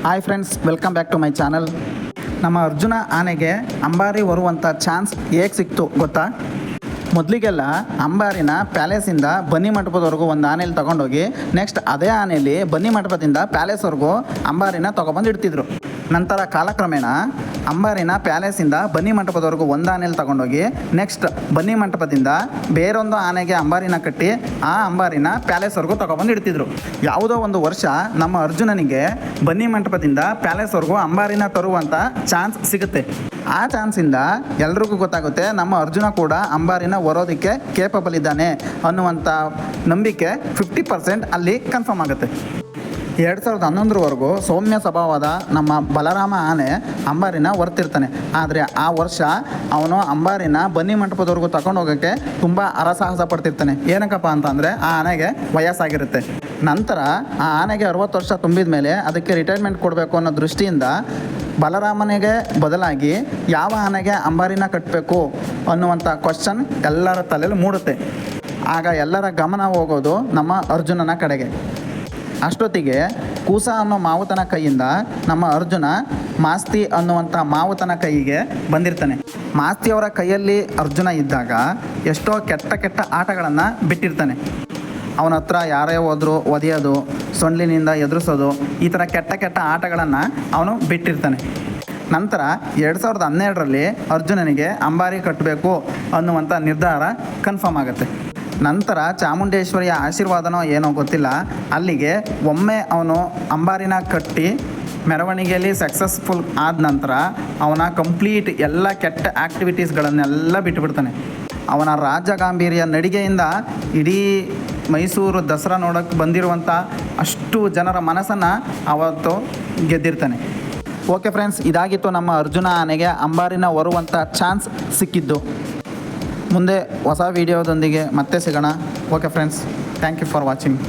Hi friends, welcome back to my channel. ನಮ್ಮ ಅರ್ಜುನ ಆನೆಗೆ ಅಂಬಾರಿ ಹೊರುವಂಥ ಚಾನ್ಸ್ ಹೇಗೆ ಸಿಕ್ತು ಗೊತ್ತಾ? ಮೊದಲಿಗೆಲ್ಲ ಅಂಬಾರಿನ ಪ್ಯಾಲೇಸಿಂದ ಬನ್ನಿ ಮಂಟಪದವರೆಗೂ ಒಂದು ಆನೆಯಲ್ಲಿ ತೊಗೊಂಡೋಗಿ ನೆಕ್ಸ್ಟ್ ಅದೇ ಆನೆಯಲ್ಲಿ ಬನ್ನಿ ಮಂಟಪದಿಂದ ಪ್ಯಾಲೇಸ್ವರೆಗೂ ಅಂಬಾರಿನ ತೊಗೊಬಂದು ಇಡ್ತಿದ್ರು. ನಂತರ ಕಾಲಕ್ರಮೇಣ ಅಂಬಾರಿನ ಪ್ಯಾಲೇಸಿಂದ ಬನ್ನಿ ಮಂಟಪದವರೆಗೂ ಒಂದು ಆನೆಯಲ್ಲಿ ತೊಗೊಂಡೋಗಿ ನೆಕ್ಸ್ಟ್ ಬನ್ನಿ ಮಂಟಪದಿಂದ ಬೇರೊಂದು ಆನೆಗೆ ಅಂಬಾರಿನ ಕಟ್ಟಿ ಆ ಅಂಬಾರಿನ ಪ್ಯಾಲೇಸ್ವರೆಗೂ ತೊಗೊಬಂದು ಇಡ್ತಿದ್ರು. ಯಾವುದೋ ಒಂದು ವರ್ಷ ನಮ್ಮ ಅರ್ಜುನನಿಗೆ ಬನ್ನಿ ಮಂಟಪದಿಂದ ಪ್ಯಾಲೇಸ್ವರೆಗೂ ಅಂಬಾರಿನ ತರುವಂಥ ಚಾನ್ಸ್ ಸಿಗುತ್ತೆ. ಆ ಚಾನ್ಸಿಂದ ಎಲ್ರಿಗೂ ಗೊತ್ತಾಗುತ್ತೆ ನಮ್ಮ ಅರ್ಜುನ ಕೂಡ ಅಂಬಾರಿನ ಹೊರೋದಕ್ಕೆ ಕೇಪಬಲ್ ಇದ್ದಾನೆ ಅನ್ನುವಂಥ ನಂಬಿಕೆ 50% ಅಲ್ಲಿ ಕನ್ಫರ್ಮ್ ಆಗುತ್ತೆ. 2011ರವರೆಗೂ ಸೌಮ್ಯ ಸ್ವಭಾವದ ನಮ್ಮ ಬಲರಾಮ ಆನೆ ಅಂಬಾರಿನ ಹೊರ್ತಿರ್ತಾನೆ. ಆದರೆ ಆ ವರ್ಷ ಅವನು ಅಂಬಾರಿನ ಬನ್ನಿ ಮಂಟಪದವರೆಗೂ ತಗೊಂಡು ಹೋಗೋಕ್ಕೆ ತುಂಬ ಹರಸಾಹಸ ಪಡ್ತಿರ್ತಾನೆ. ಏನಕ್ಕಪ್ಪ ಅಂತಂದರೆ ಆ ಆನೆಗೆ ವಯಸ್ಸಾಗಿರುತ್ತೆ. ನಂತರ ಆ ಆನೆಗೆ 60 ವರ್ಷ ತುಂಬಿದ ಮೇಲೆ ಅದಕ್ಕೆ ರಿಟೈರ್ಮೆಂಟ್ ಕೊಡಬೇಕು ಅನ್ನೋ ದೃಷ್ಟಿಯಿಂದ ಬಲರಾಮನಿಗೆ ಬದಲಾಗಿ ಯಾವ ಆನೆಗೆ ಅಂಬಾರಿನ ಕಟ್ಟಬೇಕು ಅನ್ನುವಂಥ ಕ್ವಶನ್ ಎಲ್ಲರ ತಲೆಯಲ್ಲಿ ಮೂಡುತ್ತೆ. ಆಗ ಎಲ್ಲರ ಗಮನ ಹೋಗೋದು ನಮ್ಮ ಅರ್ಜುನನ ಕಡೆಗೆ. ಅಷ್ಟೊತ್ತಿಗೆ ಕೂಸ ಅನ್ನೋ ಮಾವುತನ ಕೈಯಿಂದ ನಮ್ಮ ಅರ್ಜುನ ಮಾಸ್ತಿ ಅನ್ನುವಂಥ ಮಾವುತನ ಕೈಗೆ ಬಂದಿರ್ತಾನೆ. ಮಾಸ್ತಿಯವರ ಕೈಯಲ್ಲಿ ಅರ್ಜುನ ಇದ್ದಾಗ ಎಷ್ಟೋ ಕೆಟ್ಟ ಆಟಗಳನ್ನು ಬಿಟ್ಟಿರ್ತಾನೆ. ಅವನ ಹತ್ರ ಯಾರೇ ಹೋದರೂ ಒದೆಯೋದು, ಸೊಂಡಿಲಿನಿಂದ ಎದುರಿಸೋದು, ಈ ಥರ ಕೆಟ್ಟ ಆಟಗಳನ್ನು ಅವನು ಬಿಟ್ಟಿರ್ತಾನೆ. ನಂತರ 2012ರಲ್ಲಿ ಅರ್ಜುನನಿಗೆ ಅಂಬಾರಿ ಕಟ್ಟಬೇಕು ಅನ್ನುವಂಥ ನಿರ್ಧಾರ ಕನ್ಫರ್ಮ್ ಆಗುತ್ತೆ. ನಂತರ ಚಾಮುಂಡೇಶ್ವರಿಯ ಆಶೀರ್ವಾದನೋ ಏನೋ ಗೊತ್ತಿಲ್ಲ, ಅಲ್ಲಿಗೆ ಒಮ್ಮೆ ಅವನು ಅಂಬಾರಿನ ಕಟ್ಟಿ ಮೆರವಣಿಗೆಯಲ್ಲಿ ಸಕ್ಸಸ್ಫುಲ್ ಆದ ನಂತರ ಅವನ ಕಂಪ್ಲೀಟ್ ಎಲ್ಲ ಕೆಟ್ಟ ಆ್ಯಕ್ಟಿವಿಟೀಸ್ಗಳನ್ನೆಲ್ಲ ಬಿಟ್ಟುಬಿಡ್ತಾನೆ. ಅವನ ರಾಜಗಾಂಭೀರ್ಯ ನಡಿಗೆಯಿಂದ ಇಡೀ ಮೈಸೂರು ದಸರಾ ನೋಡೋಕ್ಕೆ ಬಂದಿರುವಂಥ ಅಷ್ಟು ಜನರ ಮನಸ್ಸನ್ನು ಅವತ್ತು ಗೆದ್ದಿರ್ತಾನೆ. ಓಕೆ ಫ್ರೆಂಡ್ಸ್, ಇದಾಗಿತ್ತು ನಮ್ಮ ಅರ್ಜುನ ಆನೆಗೆ ಅಂಬಾರಿನ ಹೊರುವಂಥ ಚಾನ್ಸ್ ಸಿಕ್ಕಿದ್ದು. ಮುಂದೆ ಹೊಸ ವಿಡಿಯೋದೊಂದಿಗೆ ಮತ್ತೆ ಸಿಗೋಣ. Okay friends, thank you for watching.